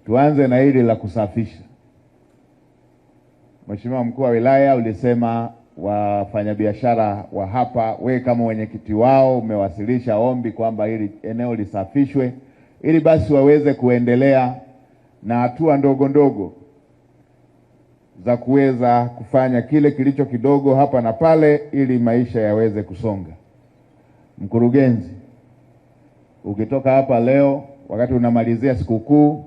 Tuanze na hili la kusafisha. Mheshimiwa Mkuu wa Wilaya, ulisema wafanyabiashara wa hapa, we kama mwenyekiti wao umewasilisha ombi kwamba hili eneo lisafishwe ili basi waweze kuendelea na hatua ndogo ndogo za kuweza kufanya kile kilicho kidogo hapa na pale ili maisha yaweze kusonga. Mkurugenzi, ukitoka hapa leo wakati unamalizia sikukuu,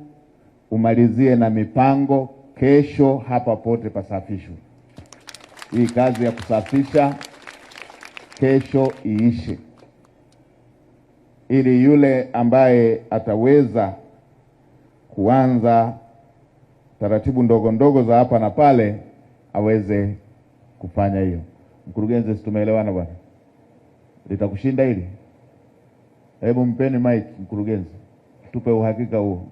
umalizie na mipango, kesho hapa pote pasafishwe. Hii kazi ya kusafisha kesho iishe, ili yule ambaye ataweza kuanza taratibu ndogo ndogo za hapa na pale aweze kufanya hiyo. Mkurugenzi, tumeelewana bwana? Litakushinda hili? Hebu mpeni mic mkurugenzi, tupe uhakika huo.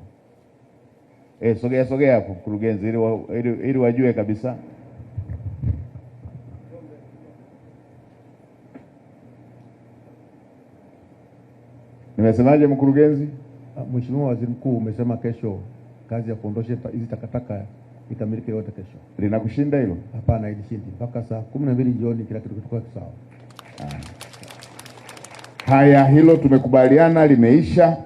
Sogea hapo mkurugenzi, ili wajue kabisa. Nimesemaje mkurugenzi? Mheshimiwa Waziri Mkuu, umesema kesho kazi ya kuondosha hizi takataka ikamilike yote kesho. Linakushinda hilo? Hapana, ilishindi. Mpaka saa 12 jioni kila kitu kitakuwa sawa. Haya, hilo tumekubaliana, limeisha.